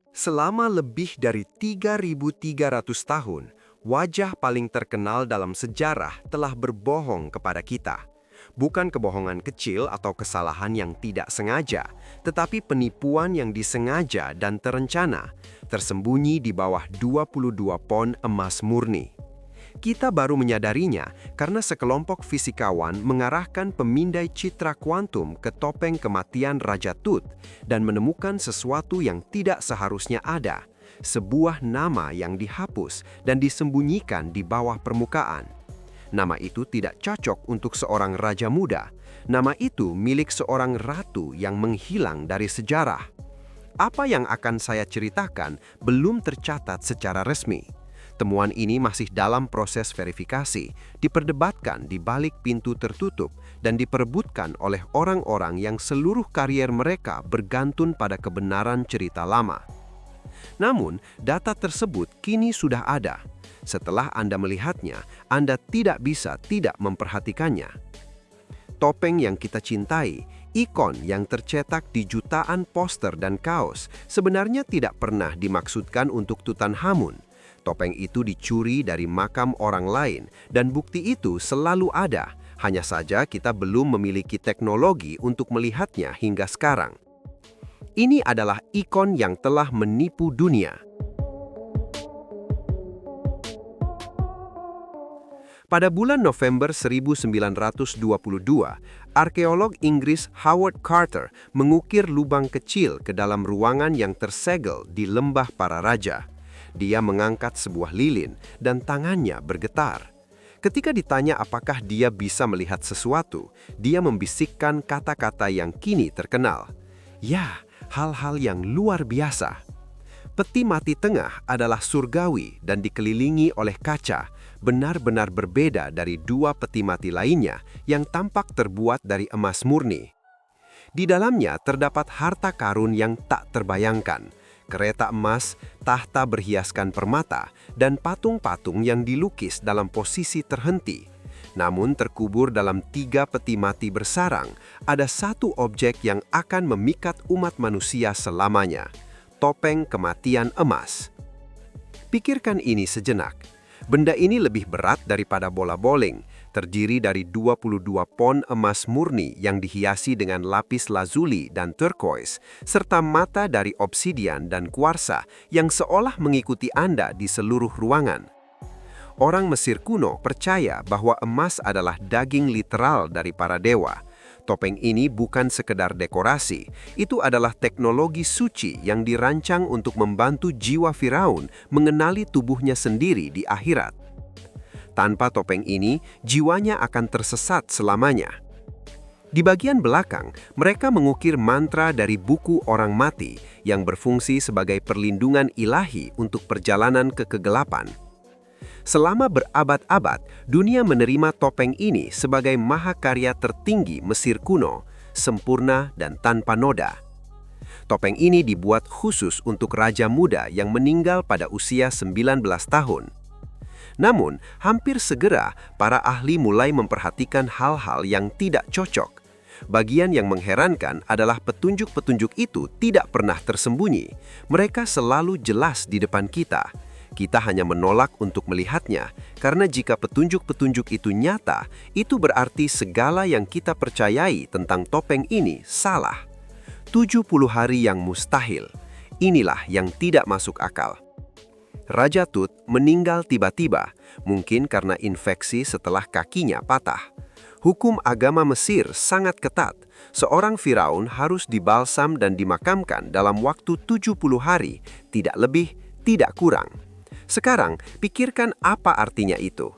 Selama lebih dari 3.300 tahun, wajah paling terkenal dalam sejarah telah berbohong kepada kita. Bukan kebohongan kecil atau kesalahan yang tidak sengaja, tetapi penipuan yang disengaja dan terencana, tersembunyi di bawah 22 pon emas murni. Kita baru menyadarinya karena sekelompok fisikawan mengarahkan pemindai citra kuantum ke topeng kematian Raja Tut dan menemukan sesuatu yang tidak seharusnya ada, sebuah nama yang dihapus dan disembunyikan di bawah permukaan. Nama itu tidak cocok untuk seorang raja muda. Nama itu milik seorang ratu yang menghilang dari sejarah. Apa yang akan saya ceritakan belum tercatat secara resmi. Temuan ini masih dalam proses verifikasi, diperdebatkan di balik pintu tertutup, dan diperebutkan oleh orang-orang yang seluruh karier mereka bergantung pada kebenaran cerita lama. Namun, data tersebut kini sudah ada. Setelah Anda melihatnya, Anda tidak bisa tidak memperhatikannya. Topeng yang kita cintai, ikon yang tercetak di jutaan poster dan kaos, sebenarnya tidak pernah dimaksudkan untuk Tutankhamun. Topeng itu dicuri dari makam orang lain, dan bukti itu selalu ada. Hanya saja kita belum memiliki teknologi untuk melihatnya hingga sekarang. Ini adalah ikon yang telah menipu dunia. Pada bulan November 1922, arkeolog Inggris Howard Carter mengukir lubang kecil ke dalam ruangan yang tersegel di Lembah Para Raja. Dia mengangkat sebuah lilin dan tangannya bergetar. Ketika ditanya apakah dia bisa melihat sesuatu, dia membisikkan kata-kata yang kini terkenal. Ya, hal-hal yang luar biasa. Peti mati tengah adalah surgawi dan dikelilingi oleh kaca, benar-benar berbeda dari dua peti mati lainnya yang tampak terbuat dari emas murni. Di dalamnya terdapat harta karun yang tak terbayangkan. Kereta emas, tahta berhiaskan permata, dan patung-patung yang dilukis dalam posisi terhenti. Namun terkubur dalam 3 peti mati bersarang, ada satu objek yang akan memikat umat manusia selamanya, topeng kematian emas. Pikirkan ini sejenak. Benda ini lebih berat daripada bola bowling, terdiri dari 22 pon emas murni yang dihiasi dengan lapis lazuli dan turquoise, serta mata dari obsidian dan kuarsa yang seolah mengikuti Anda di seluruh ruangan. Orang Mesir kuno percaya bahwa emas adalah daging literal dari para dewa. Topeng ini bukan sekedar dekorasi, itu adalah teknologi suci yang dirancang untuk membantu jiwa Firaun mengenali tubuhnya sendiri di akhirat. Tanpa topeng ini, jiwanya akan tersesat selamanya. Di bagian belakang, mereka mengukir mantra dari buku orang mati yang berfungsi sebagai perlindungan ilahi untuk perjalanan ke kegelapan. Selama berabad-abad, dunia menerima topeng ini sebagai mahakarya tertinggi Mesir kuno, sempurna dan tanpa noda. Topeng ini dibuat khusus untuk raja muda yang meninggal pada usia 19 tahun. Namun, hampir segera para ahli mulai memperhatikan hal-hal yang tidak cocok. Bagian yang mengherankan adalah petunjuk-petunjuk itu tidak pernah tersembunyi. Mereka selalu jelas di depan kita. Kita hanya menolak untuk melihatnya, karena jika petunjuk-petunjuk itu nyata, itu berarti segala yang kita percayai tentang topeng ini salah. 70 hari yang mustahil. Inilah yang tidak masuk akal. Raja Tut meninggal tiba-tiba, mungkin karena infeksi setelah kakinya patah. Hukum agama Mesir sangat ketat. Seorang Firaun harus dibalsam dan dimakamkan dalam waktu 70 hari, tidak lebih, tidak kurang. Sekarang, pikirkan apa artinya itu.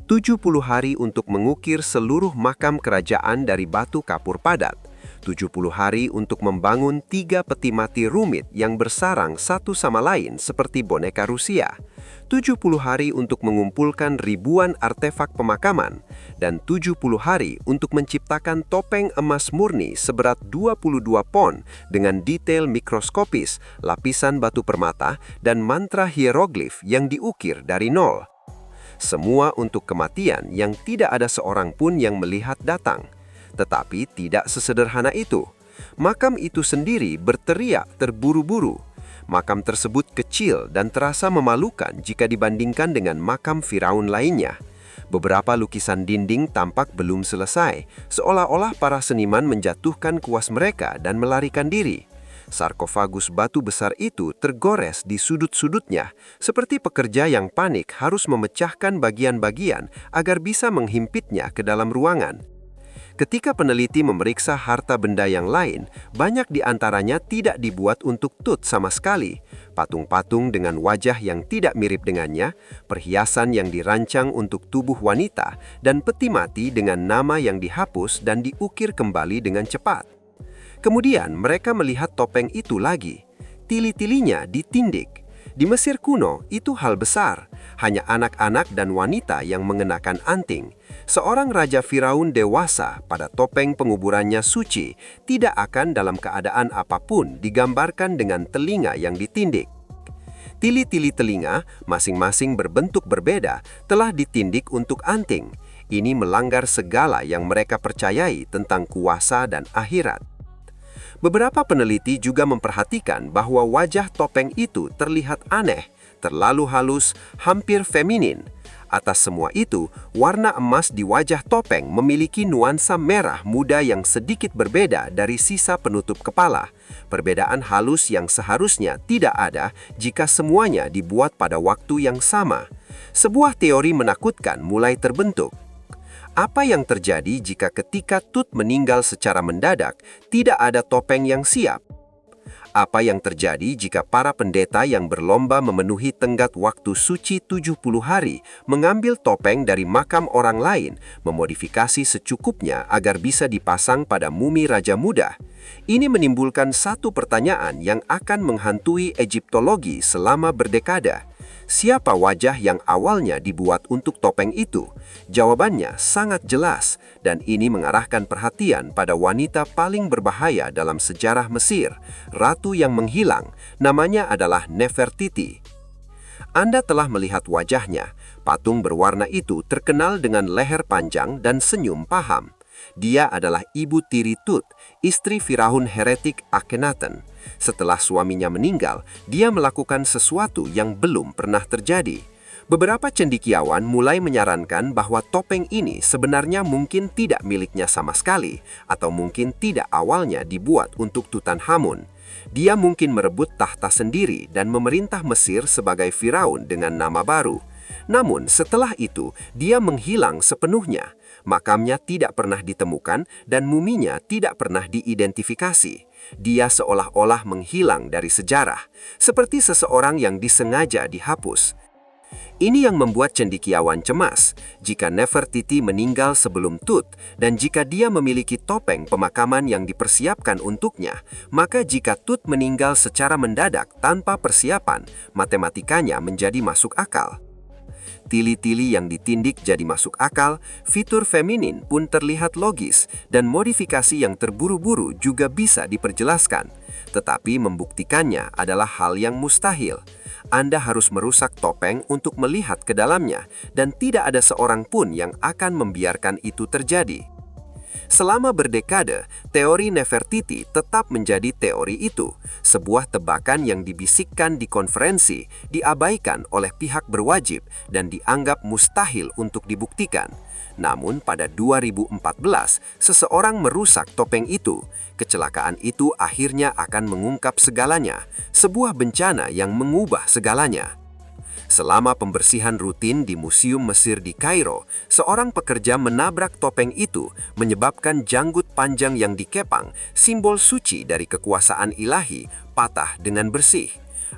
70 hari untuk mengukir seluruh makam kerajaan dari batu kapur padat. 70 hari untuk membangun 3 peti mati rumit yang bersarang satu sama lain seperti boneka Rusia. 70 hari untuk mengumpulkan ribuan artefak pemakaman. Dan 70 hari untuk menciptakan topeng emas murni seberat 22 pon dengan detail mikroskopis, lapisan batu permata, dan mantra hieroglif yang diukir dari nol. Semua untuk kematian yang tidak ada seorang pun yang melihat datang. Tetapi tidak sesederhana itu. Makam itu sendiri berteriak terburu-buru. Makam tersebut kecil dan terasa memalukan jika dibandingkan dengan makam Firaun lainnya. Beberapa lukisan dinding tampak belum selesai, seolah-olah para seniman menjatuhkan kuas mereka dan melarikan diri. Sarkofagus batu besar itu tergores di sudut-sudutnya, seperti pekerja yang panik harus memecahkan bagian-bagian agar bisa menghimpitnya ke dalam ruangan. Ketika peneliti memeriksa harta benda yang lain, banyak di antaranya tidak dibuat untuk Tut sama sekali. Patung-patung dengan wajah yang tidak mirip dengannya, perhiasan yang dirancang untuk tubuh wanita, dan peti mati dengan nama yang dihapus dan diukir kembali dengan cepat. Kemudian mereka melihat topeng itu lagi. Tili-tilinya ditindik. Di Mesir kuno, itu hal besar. Hanya anak-anak dan wanita yang mengenakan anting. Seorang raja Firaun dewasa pada topeng penguburannya suci tidak akan dalam keadaan apapun digambarkan dengan telinga yang ditindik. Tili-tili telinga, masing-masing berbentuk berbeda, telah ditindik untuk anting. Ini melanggar segala yang mereka percayai tentang kuasa dan akhirat. Beberapa peneliti juga memperhatikan bahwa wajah topeng itu terlihat aneh, terlalu halus, hampir feminin. Atas semua itu, warna emas di wajah topeng memiliki nuansa merah muda yang sedikit berbeda dari sisa penutup kepala. Perbedaan halus yang seharusnya tidak ada jika semuanya dibuat pada waktu yang sama. Sebuah teori menakutkan mulai terbentuk. Apa yang terjadi jika ketika Tut meninggal secara mendadak, tidak ada topeng yang siap? Apa yang terjadi jika para pendeta yang berlomba memenuhi tenggat waktu suci 70 hari mengambil topeng dari makam orang lain, memodifikasi secukupnya agar bisa dipasang pada mumi Raja Muda? Ini menimbulkan satu pertanyaan yang akan menghantui Egyptologi selama berdekada. Siapa wajah yang awalnya dibuat untuk topeng itu? Jawabannya sangat jelas, dan ini mengarahkan perhatian pada wanita paling berbahaya dalam sejarah Mesir, ratu yang menghilang. Namanya adalah Nefertiti. Anda telah melihat wajahnya. Patung berwarna itu terkenal dengan leher panjang dan senyum paham. Dia adalah ibu tiri Tut, istri Firaun heretik Akhenaten. Setelah suaminya meninggal, dia melakukan sesuatu yang belum pernah terjadi. Beberapa cendekiawan mulai menyarankan bahwa topeng ini sebenarnya mungkin tidak miliknya sama sekali, atau mungkin tidak awalnya dibuat untuk Tutankhamun. Dia mungkin merebut tahta sendiri dan memerintah Mesir sebagai Firaun dengan nama baru. Namun setelah itu, dia menghilang sepenuhnya. Makamnya tidak pernah ditemukan dan muminya tidak pernah diidentifikasi. Dia seolah-olah menghilang dari sejarah, seperti seseorang yang disengaja dihapus. Ini yang membuat cendekiawan cemas. Jika Nefertiti meninggal sebelum Tut, dan jika dia memiliki topeng pemakaman yang dipersiapkan untuknya, maka jika Tut meninggal secara mendadak tanpa persiapan, matematikanya menjadi masuk akal. Tili-tili yang ditindik jadi masuk akal, fitur feminin pun terlihat logis, dan modifikasi yang terburu-buru juga bisa diperjelaskan. Tetapi membuktikannya adalah hal yang mustahil. Anda harus merusak topeng untuk melihat ke dalamnya, dan tidak ada seorang pun yang akan membiarkan itu terjadi. Selama berdekade, teori Nefertiti tetap menjadi teori itu. Sebuah tebakan yang dibisikkan di konferensi, diabaikan oleh pihak berwajib dan dianggap mustahil untuk dibuktikan. Namun pada 2014, seseorang merusak topeng itu. Kecelakaan itu akhirnya akan mengungkap segalanya, sebuah bencana yang mengubah segalanya. Selama pembersihan rutin di Museum Mesir di Kairo, seorang pekerja menabrak topeng itu, menyebabkan janggut panjang yang dikepang, simbol suci dari kekuasaan ilahi, patah dengan bersih.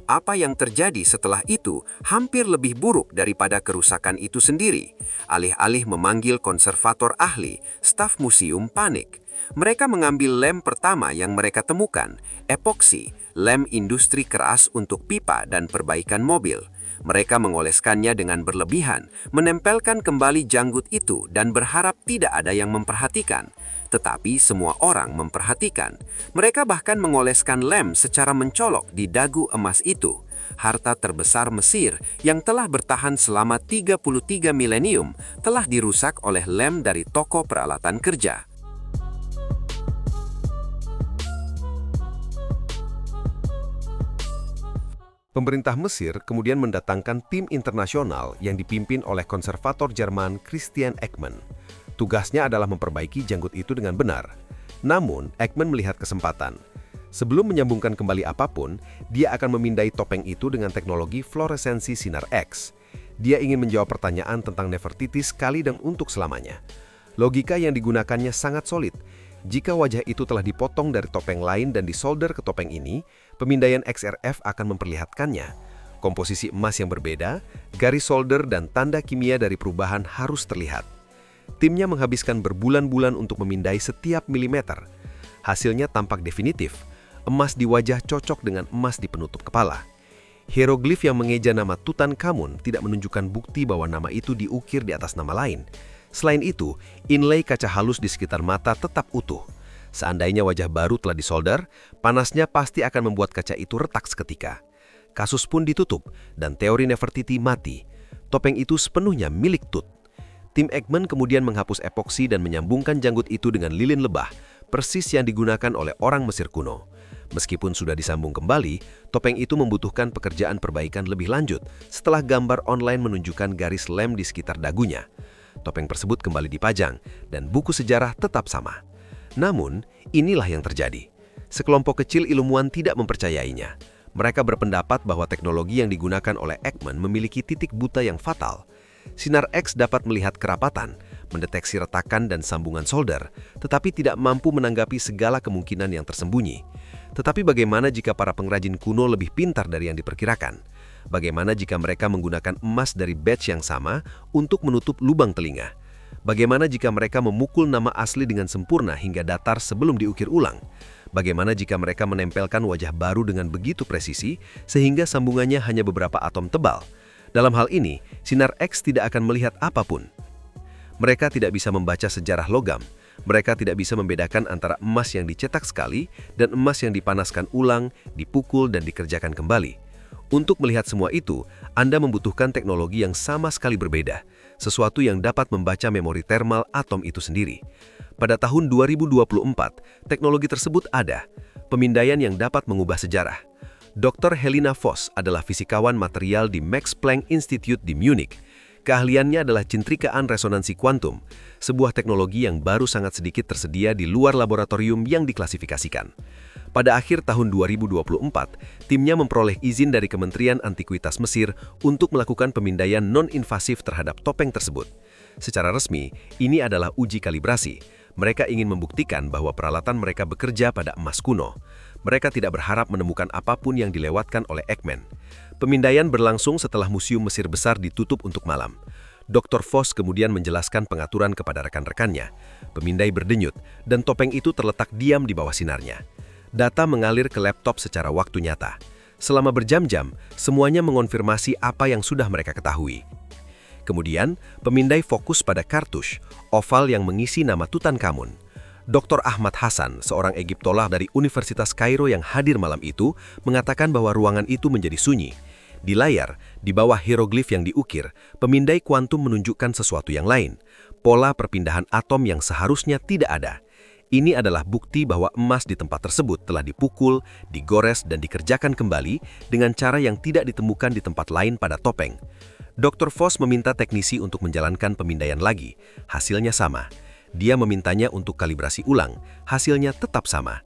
Apa yang terjadi setelah itu hampir lebih buruk daripada kerusakan itu sendiri. Alih-alih memanggil konservator ahli, staf museum panik. Mereka mengambil lem pertama yang mereka temukan, epoksi, lem industri keras untuk pipa dan perbaikan mobil. Mereka mengoleskannya dengan berlebihan, menempelkan kembali janggut itu dan berharap tidak ada yang memperhatikan. Tetapi semua orang memperhatikan. Mereka bahkan mengoleskan lem secara mencolok di dagu emas itu. Harta terbesar Mesir yang telah bertahan selama 33 milenium telah dirusak oleh lem dari toko peralatan kerja. Pemerintah Mesir kemudian mendatangkan tim internasional yang dipimpin oleh konservator Jerman Christian Ekman. Tugasnya adalah memperbaiki janggut itu dengan benar. Namun, Ekman melihat kesempatan. Sebelum menyambungkan kembali apapun, dia akan memindai topeng itu dengan teknologi fluoresensi sinar X. Dia ingin menjawab pertanyaan tentang Nefertiti sekali dan untuk selamanya. Logika yang digunakannya sangat solid. Jika wajah itu telah dipotong dari topeng lain dan disolder ke topeng ini, pemindaian XRF akan memperlihatkannya. Komposisi emas yang berbeda, garis solder dan tanda kimia dari perubahan harus terlihat. Timnya menghabiskan berbulan-bulan untuk memindai setiap milimeter. Hasilnya tampak definitif. Emas di wajah cocok dengan emas di penutup kepala. Hieroglif yang mengeja nama Tutankhamun tidak menunjukkan bukti bahwa nama itu diukir di atas nama lain. Selain itu, inlay kaca halus di sekitar mata tetap utuh. Seandainya wajah baru telah disolder, panasnya pasti akan membuat kaca itu retak seketika. Kasus pun ditutup, dan teori Nefertiti mati. Topeng itu sepenuhnya milik Tut. Tim Ekman kemudian menghapus epoksi dan menyambungkan janggut itu dengan lilin lebah, persis yang digunakan oleh orang Mesir kuno. Meskipun sudah disambung kembali, topeng itu membutuhkan pekerjaan perbaikan lebih lanjut setelah gambar online menunjukkan garis lem di sekitar dagunya. Topeng tersebut kembali dipajang, dan buku sejarah tetap sama. Namun, inilah yang terjadi. Sekelompok kecil ilmuwan tidak mempercayainya. Mereka berpendapat bahwa teknologi yang digunakan oleh Ekman memiliki titik buta yang fatal. Sinar X dapat melihat kerapatan, mendeteksi retakan dan sambungan solder, tetapi tidak mampu menanggapi segala kemungkinan yang tersembunyi. Tetapi bagaimana jika para pengrajin kuno lebih pintar dari yang diperkirakan? Bagaimana jika mereka menggunakan emas dari batch yang sama untuk menutup lubang telinga? Bagaimana jika mereka memukul nama asli dengan sempurna hingga datar sebelum diukir ulang? Bagaimana jika mereka menempelkan wajah baru dengan begitu presisi sehingga sambungannya hanya beberapa atom tebal? Dalam hal ini, sinar X tidak akan melihat apapun. Mereka tidak bisa membaca sejarah logam. Mereka tidak bisa membedakan antara emas yang dicetak sekali dan emas yang dipanaskan ulang, dipukul, dan dikerjakan kembali. Untuk melihat semua itu, Anda membutuhkan teknologi yang sama sekali berbeda, sesuatu yang dapat membaca memori termal atom itu sendiri. Pada tahun 2024, teknologi tersebut ada, pemindaian yang dapat mengubah sejarah. Dr. Helena Voss adalah fisikawan material di Max Planck Institute di Munich. Keahliannya adalah cintrikaan resonansi kuantum, sebuah teknologi yang baru sangat sedikit tersedia di luar laboratorium yang diklasifikasikan. Pada akhir tahun 2024, timnya memperoleh izin dari Kementerian Antikuitas Mesir untuk melakukan pemindaian non-invasif terhadap topeng tersebut. Secara resmi, ini adalah uji kalibrasi. Mereka ingin membuktikan bahwa peralatan mereka bekerja pada emas kuno. Mereka tidak berharap menemukan apapun yang dilewatkan oleh Ekman. Pemindaian berlangsung setelah Museum Mesir Besar ditutup untuk malam. Dr. Voss kemudian menjelaskan pengaturan kepada rekan-rekannya. Pemindai berdenyut, dan topeng itu terletak diam di bawah sinarnya. Data mengalir ke laptop secara waktu nyata. Selama berjam-jam, semuanya mengonfirmasi apa yang sudah mereka ketahui. Kemudian, pemindai fokus pada kartush, oval yang mengisi nama Tutankhamun. Dr. Ahmad Hassan, seorang Egiptolog dari Universitas Kairo yang hadir malam itu, mengatakan bahwa ruangan itu menjadi sunyi. Di layar, di bawah hieroglif yang diukir, pemindai kuantum menunjukkan sesuatu yang lain. Pola perpindahan atom yang seharusnya tidak ada. Ini adalah bukti bahwa emas di tempat tersebut telah dipukul, digores, dan dikerjakan kembali dengan cara yang tidak ditemukan di tempat lain pada topeng. Dr. Voss meminta teknisi untuk menjalankan pemindaian lagi. Hasilnya sama. Dia memintanya untuk kalibrasi ulang. Hasilnya tetap sama.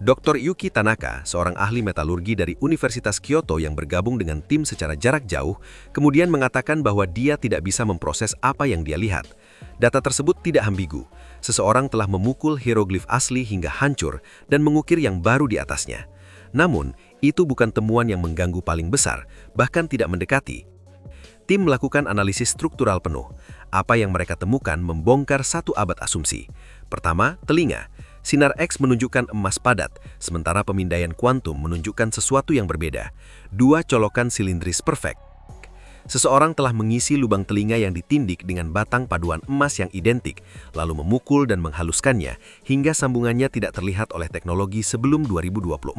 Dr. Yuki Tanaka, seorang ahli metalurgi dari Universitas Kyoto yang bergabung dengan tim secara jarak jauh, kemudian mengatakan bahwa dia tidak bisa memproses apa yang dia lihat. Data tersebut tidak ambigu. Seseorang telah memukul hieroglif asli hingga hancur dan mengukir yang baru di atasnya. Namun, itu bukan temuan yang mengganggu paling besar, bahkan tidak mendekati. Tim melakukan analisis struktural penuh. Apa yang mereka temukan membongkar satu abad asumsi. Pertama, telinga. Sinar X menunjukkan emas padat, sementara pemindaian kuantum menunjukkan sesuatu yang berbeda. Dua colokan silindris perfect. Seseorang telah mengisi lubang telinga yang ditindik dengan batang paduan emas yang identik, lalu memukul dan menghaluskannya hingga sambungannya tidak terlihat oleh teknologi sebelum 2024.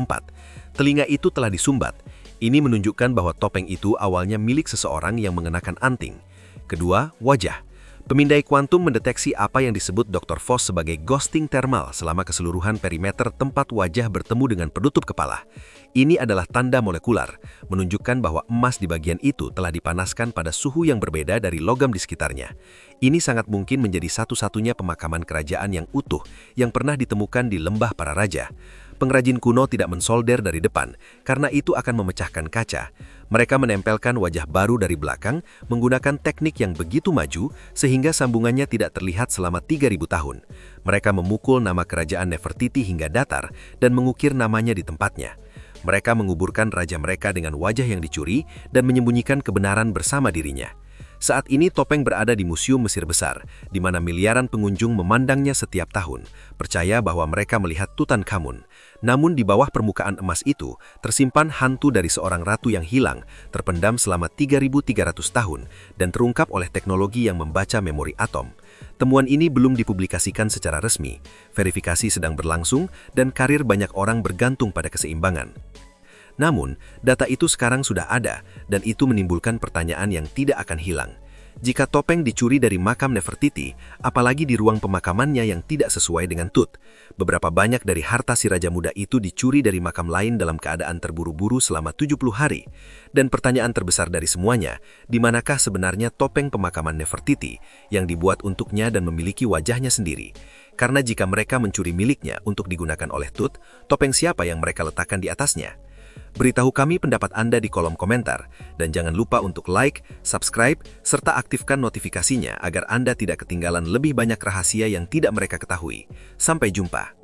Telinga itu telah disumbat. Ini menunjukkan bahwa topeng itu awalnya milik seseorang yang mengenakan anting. Kedua, wajah. Pemindai kuantum mendeteksi apa yang disebut Dr. Voss sebagai ghosting thermal selama keseluruhan perimeter tempat wajah bertemu dengan penutup kepala. Ini adalah tanda molekular, menunjukkan bahwa emas di bagian itu telah dipanaskan pada suhu yang berbeda dari logam di sekitarnya. Ini sangat mungkin menjadi satu-satunya pemakaman kerajaan yang utuh yang pernah ditemukan di lembah para raja. Pengrajin kuno tidak mensolder dari depan, karena itu akan memecahkan kaca. Mereka menempelkan wajah baru dari belakang menggunakan teknik yang begitu maju sehingga sambungannya tidak terlihat selama 3.000 tahun. Mereka memukul nama kerajaan Nefertiti hingga datar dan mengukir namanya di tempatnya. Mereka menguburkan raja mereka dengan wajah yang dicuri dan menyembunyikan kebenaran bersama dirinya. Saat ini topeng berada di Museum Mesir Besar, di mana miliaran pengunjung memandangnya setiap tahun, percaya bahwa mereka melihat Tutankhamun. Namun di bawah permukaan emas itu, tersimpan hantu dari seorang ratu yang hilang, terpendam selama 3.300 tahun, dan terungkap oleh teknologi yang membaca memori atom. Temuan ini belum dipublikasikan secara resmi, verifikasi sedang berlangsung, dan karir banyak orang bergantung pada keseimbangan. Namun, data itu sekarang sudah ada, dan itu menimbulkan pertanyaan yang tidak akan hilang. Jika topeng dicuri dari makam Nefertiti, apalagi di ruang pemakamannya yang tidak sesuai dengan Tut, beberapa banyak dari harta si raja muda itu dicuri dari makam lain dalam keadaan terburu-buru selama 70 hari. Dan pertanyaan terbesar dari semuanya, di manakah sebenarnya topeng pemakaman Nefertiti yang dibuat untuknya dan memiliki wajahnya sendiri? Karena jika mereka mencuri miliknya untuk digunakan oleh Tut, topeng siapa yang mereka letakkan di atasnya? Beritahu kami pendapat Anda di kolom komentar, dan jangan lupa untuk like, subscribe, serta aktifkan notifikasinya agar Anda tidak ketinggalan lebih banyak rahasia yang tidak mereka ketahui. Sampai jumpa.